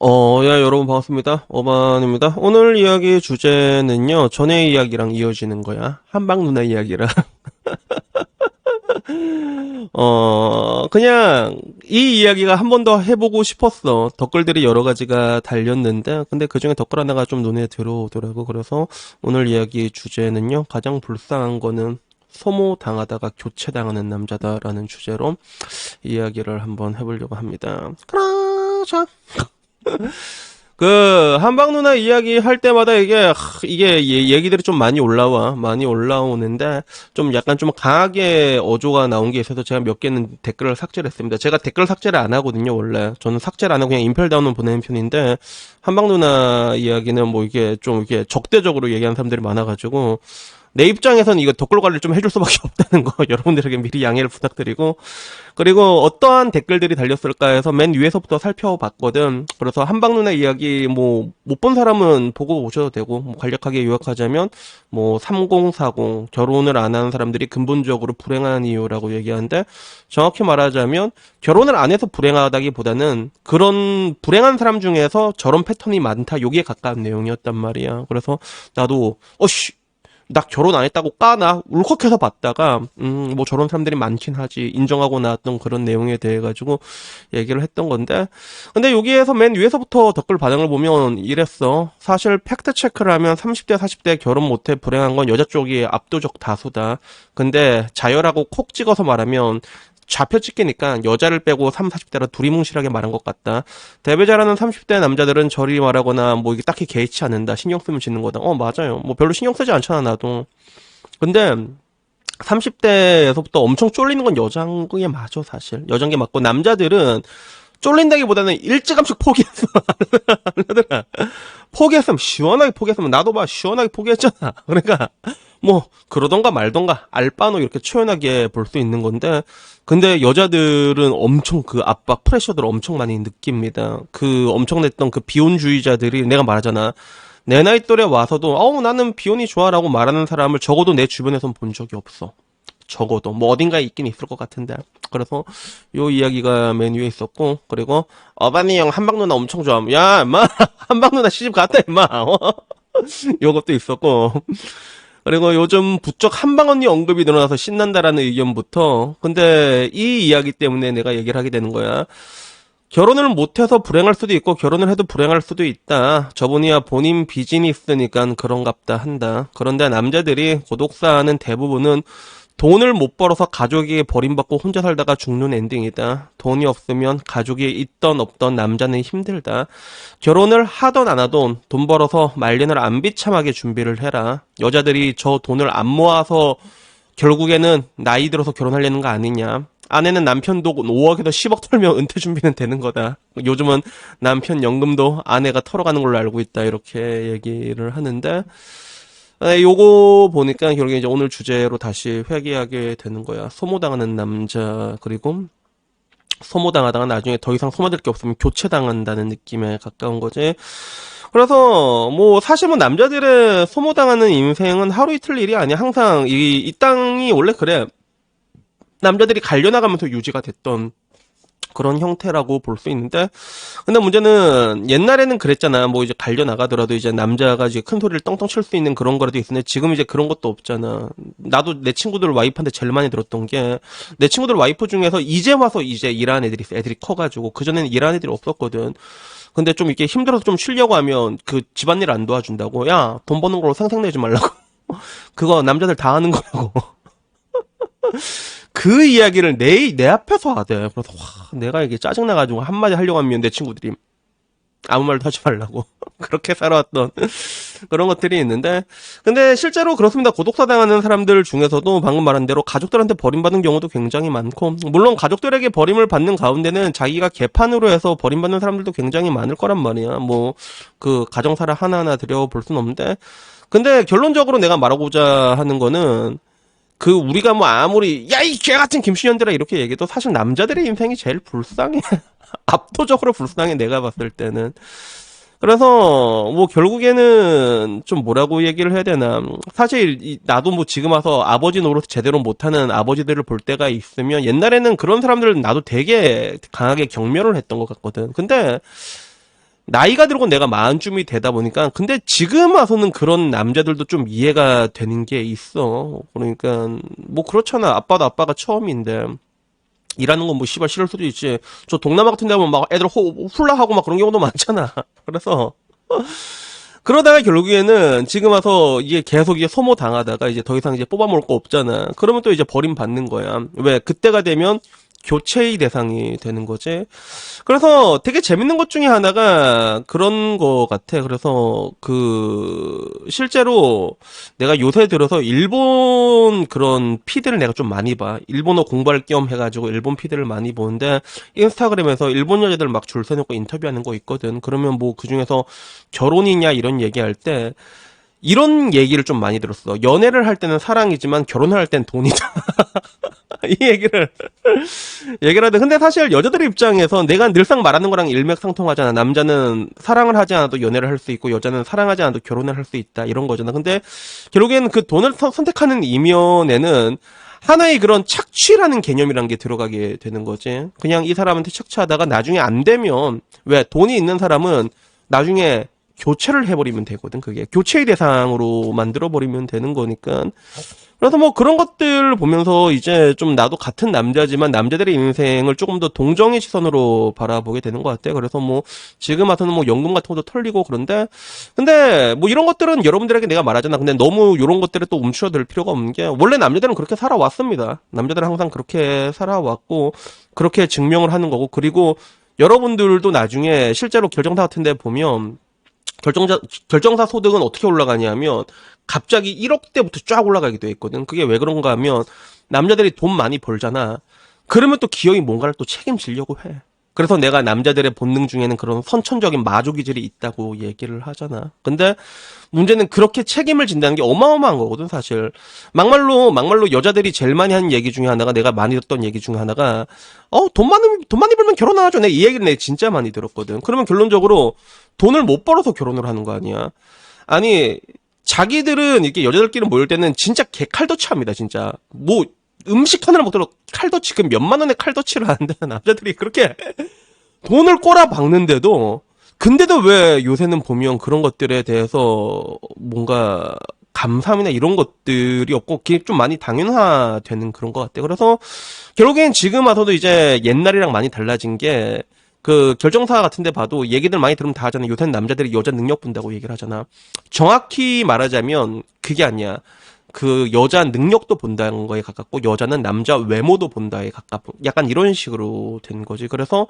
야, 여러분 반갑습니다. 어반입니다. 오늘 이야기 주제는요, 전의 이야기랑 이어지는 거야. 한방 누나 이야기랑. 그냥, 이 이야기가 한 번 더 해보고 싶었어. 댓글들이 여러 가지가 달렸는데, 근데 그 중에 댓글 하나가 좀 눈에 들어오더라고. 그래서 오늘 이야기 주제는요, 가장 불쌍한 거는 소모당하다가 교체당하는 남자다라는 주제로 이야기를 한번 해보려고 합니다. 그라자. 한방 누나 이야기 할 때마다 이게 얘기들이 좀 많이 올라와. 많이 올라오는데, 좀 약간 좀 강하게 어조가 나온 게 있어서 제가 몇 개는 댓글을 삭제를 했습니다. 제가 댓글 삭제를 안 하거든요, 원래. 저는 삭제를 안 하고 그냥 인펠다운을 보내는 편인데, 한방 누나 이야기는 뭐 이게 좀 이게 적대적으로 얘기하는 사람들이 많아가지고, 내 입장에서는 이거 댓글 관리를 좀 해줄 수밖에 없다는 거 여러분들에게 미리 양해를 부탁드리고, 그리고 어떠한 댓글들이 달렸을까 해서 맨 위에서부터 살펴봤거든. 그래서 한방누나 이야기 뭐 못 본 사람은 보고 오셔도 되고, 뭐 간략하게 요약하자면 뭐 3040 결혼을 안 하는 사람들이 근본적으로 불행한 이유라고 얘기하는데, 정확히 말하자면 결혼을 안 해서 불행하다기보다는 그런 불행한 사람 중에서 저런 패턴이 많다, 요기에 가까운 내용이었단 말이야. 그래서 나도 나 결혼 안 했다고 까나? 울컥해서 봤다가, 뭐 저런 사람들이 많긴 하지. 인정하고 나왔던 그런 내용에 대해 가지고 얘기를 했던 건데. 근데 여기에서 맨 위에서부터 댓글 반응을 보면 이랬어. 사실 팩트 체크를 하면 30대, 40대 결혼 못해 불행한 건 여자 쪽이 압도적 다수다. 근데 자열하고 콕 찍어서 말하면 좌표 찍히니까 여자를 빼고 3, 40대라 둘이 뭉실하게 말한 것 같다. 대배 잘하는 30대 남자들은 저리 말하거나 뭐 이게 딱히 개의치 않는다. 신경 쓰면 짓는 거다. 맞아요. 뭐 별로 신경 쓰지 않잖아, 나도. 근데 30대에서부터 엄청 쫄리는 건 여자인 게 맞아, 사실. 여자인 게 맞고, 남자들은 쫄린다기보다는 일찌감치 포기했어. 남자들아. 포기했으면, 시원하게 포기했으면, 나도 봐, 시원하게 포기했잖아. 그러니까, 뭐, 그러던가 말던가, 알바노 이렇게 초연하게 볼 수 있는 건데, 근데 여자들은 엄청 그 압박, 프레셔들을 엄청 많이 느낍니다. 그 엄청 냈던 그 비혼주의자들이, 내가 말하잖아. 내 나이 또래 와서도 나는 비혼이 좋아라고 말하는 사람을 적어도 내 주변에선 본 적이 없어. 적어도 뭐 어딘가에 있긴 있을 것 같은데. 그래서 요 이야기가 맨 위에 있었고, 그리고 어반이 형 한방 누나 엄청 좋아. 야 임마 한방 누나 시집 갔다 임마. 요것도 있었고, 그리고 요즘 부쩍 한방 언니 언급이 늘어나서 신난다라는 의견부터. 근데 이 이야기 때문에 내가 얘기를 하게 되는 거야. 결혼을 못해서 불행할 수도 있고 결혼을 해도 불행할 수도 있다. 저분이야 본인 비즈니스니까 그런갑다 한다. 그런데 남자들이 고독사하는 대부분은 돈을 못 벌어서 가족에게 버림받고 혼자 살다가 죽는 엔딩이다. 돈이 없으면 가족이 있던 없던 남자는 힘들다. 결혼을 하던 안 하던 돈 벌어서 말년을 안 비참하게 준비를 해라. 여자들이 저 돈을 안 모아서 결국에는 나이 들어서 결혼하려는 거 아니냐. 아내는 남편 돈 5억에서 10억 털면 은퇴 준비는 되는 거다. 요즘은 남편 연금도 아내가 털어가는 걸로 알고 있다. 이렇게 얘기를 하는데, 요거 보니까 결국에 이제 오늘 주제로 다시 회귀하게 되는 거야. 소모당하는 남자, 그리고 소모당하다가 나중에 더 이상 소모될 게 없으면 교체당한다는 느낌에 가까운 거지. 그래서 뭐 사실 뭐 남자들의 소모당하는 인생은 하루 이틀 일이 아니야. 항상 이 땅이 원래 그래. 남자들이 갈려나가면서 유지가 됐던 그런 형태라고 볼 수 있는데, 근데 문제는 옛날에는 그랬잖아. 뭐 이제 갈려나가더라도 이제 남자가 이제 큰 소리를 떵떵 칠 수 있는 그런 거라도 있었는데, 지금 이제 그런 것도 없잖아. 나도 내 친구들 와이프한테 제일 많이 들었던 게, 내 친구들 와이프 중에서 이제 와서 이제 일하는 애들이 있어. 애들이 커가지고 그전에는 일하는 애들이 없었거든. 근데 좀 이렇게 힘들어서 좀 쉬려고 하면 그 집안일 안 도와준다고. 야, 돈 버는 걸로 생색내지 말라고. 그거 남자들 다 하는 거라고. 그 이야기를 내 앞에서 하대. 그래서, 내가 이게 짜증나가지고 한마디 하려고 하면 내 친구들이 아무 말도 하지 말라고. 그렇게 살아왔던 그런 것들이 있는데. 근데 실제로 그렇습니다. 고독사 당하는 사람들 중에서도 방금 말한 대로 가족들한테 버림받는 경우도 굉장히 많고, 물론 가족들에게 버림을 받는 가운데는 자기가 개판으로 해서 버림받는 사람들도 굉장히 많을 거란 말이야. 뭐, 그 가정사를 하나하나 들여볼 순 없는데. 근데 결론적으로 내가 말하고자 하는 거는, 우리가 뭐 아무리 야 이 개 같은 김신현들아 이렇게 얘기해도 사실 남자들의 인생이 제일 불쌍해. 압도적으로 불쌍해, 내가 봤을 때는. 그래서 뭐 결국에는 좀 뭐라고 얘기를 해야 되나. 사실 나도 뭐 지금 와서 아버지 노릇 제대로 못하는 아버지들을 볼 때가 있으면, 옛날에는 그런 사람들은 나도 되게 강하게 경멸을 했던 것 같거든. 근데 나이가 들고 내가 마흔쯤이 되다 보니까 근데 지금 와서는 그런 남자들도 좀 이해가 되는 게 있어. 그러니까 뭐 그렇잖아. 아빠도 아빠가 처음인데 일하는 건 뭐 씨발 싫을 수도 있지. 저 동남아 같은 데 보면 막 애들 훌라 하고 막 그런 경우도 많잖아. 그래서 그러다가 결국에는 지금 와서 이게 계속 이제 소모 당하다가 이제 더 이상 이제 뽑아먹을 거 없잖아. 그러면 또 이제 버림받는 거야. 왜? 그때가 되면 교체의 대상이 되는 거지. 그래서 되게 재밌는 것 중에 하나가 그런 거 같아. 그래서 실제로 내가 요새 들어서 일본 그런 피드를 내가 좀 많이 봐. 일본어 공부할 겸 해가지고 일본 피드를 많이 보는데 인스타그램에서 일본 여자들 막 줄 서놓고 인터뷰하는 거 있거든. 그러면 뭐 그 중에서 결혼이냐 이런 얘기할 때 이런 얘기를 좀 많이 들었어. 연애를 할 때는 사랑이지만 결혼을 할 땐 돈이다. 이 얘기를 하는데 근데 사실 여자들 입장에서 내가 늘상 말하는 거랑 일맥상통하잖아. 남자는 사랑을 하지 않아도 연애를 할 수 있고 여자는 사랑하지 않아도 결혼을 할 수 있다 이런 거잖아. 근데 결국에는 그 돈을 선택하는 이면에는 하나의 그런 착취라는 개념이란 게 들어가게 되는 거지. 그냥 이 사람한테 착취하다가 나중에 안 되면 왜 돈이 있는 사람은 나중에 교체를 해버리면 되거든. 그게 교체의 대상으로 만들어버리면 되는 거니까. 그래서 뭐 그런 것들 보면서 이제 좀 나도 같은 남자지만 남자들의 인생을 조금 더 동정의 시선으로 바라보게 되는 것 같아. 그래서 뭐 지금 와서는 뭐 연금 같은 것도 털리고 그런데 근데 뭐 이런 것들은 여러분들에게 내가 말하잖아. 근데 너무 이런 것들에 또 움츠러들 필요가 없는 게 원래 남자들은 그렇게 살아왔습니다. 남자들은 항상 그렇게 살아왔고 그렇게 증명을 하는 거고 그리고 여러분들도 나중에 실제로 결정사 같은 데 보면 결정사 소득은 어떻게 올라가냐면 갑자기 1억대부터 쫙 올라가게 돼 있거든. 그게 왜 그런가 하면 남자들이 돈 많이 벌잖아. 그러면 또 기어이 뭔가를 또 책임지려고 해. 그래서 내가 남자들의 본능 중에는 그런 선천적인 마조 기질이 있다고 얘기를 하잖아. 근데 문제는 그렇게 책임을 진다는 게 어마어마한 거거든, 사실. 막말로 여자들이 제일 많이 하는 얘기 중에 하나가 내가 많이 듣던 얘기 중에 하나가 돈 많이 벌면 결혼하죠. 내가 이 얘기를 내가 진짜 많이 들었거든. 그러면 결론적으로 돈을 못 벌어서 결혼을 하는 거 아니야. 아니, 자기들은 이렇게 여자들끼리 모일 때는 진짜 개칼더치 합니다, 진짜. 뭐, 음식 하나를 못 들어 칼더치, 그 몇만 원의 칼더치를 하는데, 남자들이 그렇게 돈을 꼬라 박는데도, 근데도 왜 요새는 보면 그런 것들에 대해서 뭔가 감사함이나 이런 것들이 없고, 그게 좀 많이 당연화되는 그런 것 같아요. 그래서 결국엔 지금 와서도 이제 옛날이랑 많이 달라진 게, 그 결정사 같은 데 봐도 얘기들 많이 들으면 다 하잖아. 요새는 남자들이 여자 능력 본다고 얘기를 하잖아. 정확히 말하자면 그게 아니야. 그 여자 능력도 본다는 거에 가깝고 여자는 남자 외모도 본다에 가깝고 약간 이런 식으로 된 거지. 그래서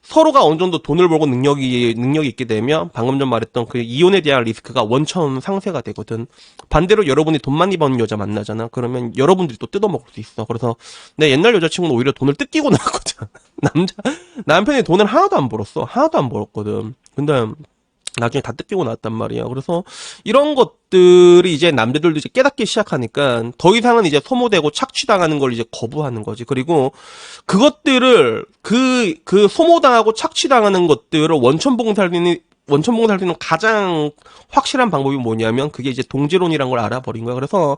서로가 어느 정도 돈을 벌고 능력이 있게 되면 방금 전 말했던 그 이혼에 대한 리스크가 원천 상쇄가 되거든. 반대로 여러분이 돈 많이 버는 여자 만나잖아. 그러면 여러분들이 또 뜯어먹을 수 있어. 그래서 내 옛날 여자친구는 오히려 돈을 뜯기고 나왔거든. 남편이 돈을 하나도 안 벌었어. 하나도 안 벌었거든. 근데 나중에 다 뜯기고 나왔단 말이야. 그래서 이런 것들이 이제 남자들도 이제 깨닫기 시작하니까 더 이상은 이제 소모되고 착취당하는 걸 이제 거부하는 거지. 그리고 그것들을 그 소모당하고 착취당하는 것들을 원천봉살리는 가장 확실한 방법이 뭐냐면 그게 이제 동지론이란 걸 알아버린 거야. 그래서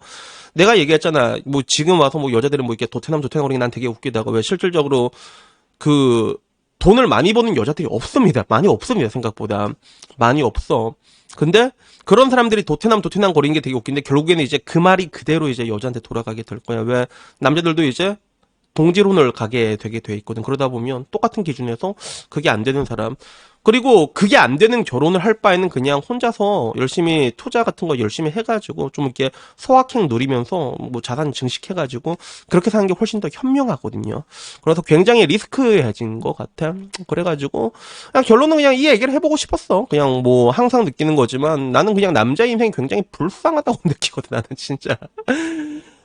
내가 얘기했잖아. 뭐 지금 와서 뭐 여자들은 뭐 이렇게 도태남 거리는 게 난 되게 웃기다고. 왜 실질적으로 그 돈을 많이 버는 여자들이 없습니다. 많이 없습니다. 생각보다. 많이 없어. 근데 그런 사람들이 도태남 거리는 게 되게 웃긴데 결국에는 이제 그 말이 그대로 이제 여자한테 돌아가게 될 거야. 왜 남자들도 이제 동지론을 가게 되게 돼 있거든. 그러다 보면 똑같은 기준에서 그게 안 되는 사람. 그리고 그게 안 되는 결혼을 할 바에는 그냥 혼자서 열심히 투자 같은 거 열심히 해가지고 좀 이렇게 소확행 누리면서 뭐 자산 증식해가지고 그렇게 사는 게 훨씬 더 현명하거든요. 그래서 굉장히 리스크해진 것 같아. 그래가지고 그냥 결론은 그냥 이 얘기를 해보고 싶었어. 그냥 뭐 항상 느끼는 거지만 나는 그냥 남자 인생이 굉장히 불쌍하다고 느끼거든. 나는 진짜.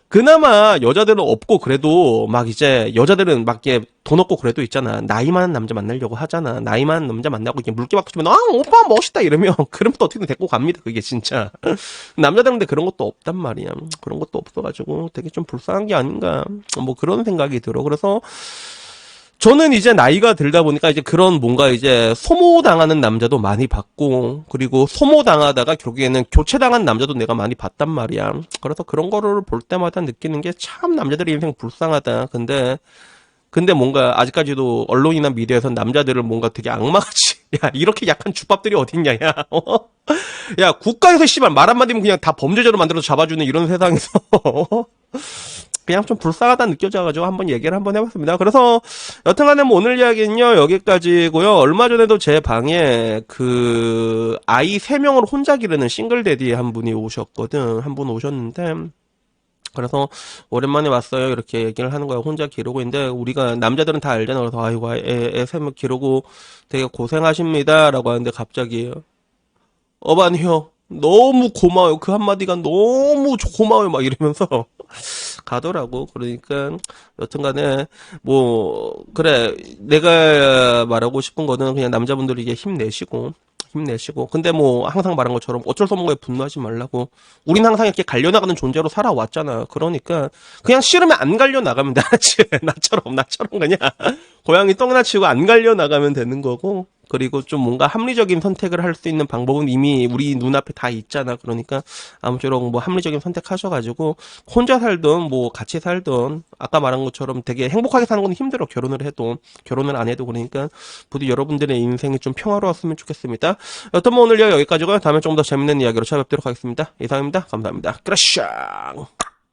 그나마 여자들은 없고 그래도 막 이제 여자들은 막 이렇게 돈 없고 그래도 있잖아. 나이 많은 남자 만나려고 하잖아. 나이 많은 남자 만나고 이렇게 물개 박수 치면 오빠 멋있다 이러면 그러면 또 어떻게든 데리고 갑니다. 그게 진짜. 남자들한테 그런 것도 없단 말이야. 그런 것도 없어가지고 되게 좀 불쌍한 게 아닌가. 뭐 그런 생각이 들어. 그래서 저는 이제 나이가 들다 보니까 이제 그런 뭔가 이제 소모당하는 남자도 많이 봤고, 그리고 소모당하다가 결국에는 교체당한 남자도 내가 많이 봤단 말이야. 그래서 그런 거를 볼 때마다 느끼는 게 참 남자들의 인생 불쌍하다. 근데 뭔가 아직까지도 언론이나 미디어에서 남자들을 뭔가 되게 악마같이 야, 이렇게 약한 주밥들이 어딨냐, 야. 어? 야, 국가에서 씨발 말 한마디면 그냥 다 범죄자로 만들어서 잡아주는 이런 세상에서. 그냥 좀 불쌍하다 느껴져가지고 한번 얘기를 한번 해봤습니다. 그래서 여튼간에 뭐 오늘 이야기는요 여기까지고요. 얼마 전에도 제 방에 그 아이 3명을 혼자 기르는 싱글데디 한 분이 오셨거든. 한 분 오셨는데 그래서 오랜만에 왔어요. 이렇게 얘기를 하는 거야. 혼자 기르고 있는데 우리가 남자들은 다 알잖아. 그래서 아이고 애 3명 기르고 되게 고생하십니다라고 하는데 갑자기 어반혀 너무 고마워요. 그 한마디가 너무 고마워요. 막 이러면서 가더라고. 그러니까 여튼간에 뭐 그래 내가 말하고 싶은 거는 그냥 남자분들이 이게 힘내시고 근데 뭐 항상 말한 것처럼 어쩔 수 없는 거에 분노하지 말라고. 우린 항상 이렇게 갈려나가는 존재로 살아왔잖아. 그러니까 그냥 싫으면 안 갈려나가면 돼. 알았지? 나처럼 그냥 고양이 똥이나 치고 안 갈려나가면 되는 거고. 그리고 좀 뭔가 합리적인 선택을 할 수 있는 방법은 이미 우리 눈앞에 다 있잖아. 그러니까 아무쪼록 뭐 합리적인 선택하셔가지고 혼자 살든 뭐 같이 살든 아까 말한 것처럼 되게 행복하게 사는 건 힘들어. 결혼을 안 해도. 그러니까 부디 여러분들의 인생이 좀 평화로웠으면 좋겠습니다. 여튼 뭐 오늘 여기까지고요. 다음에 좀 더 재밌는 이야기로 찾아뵙도록 하겠습니다. 이상입니다. 감사합니다. 그라샹.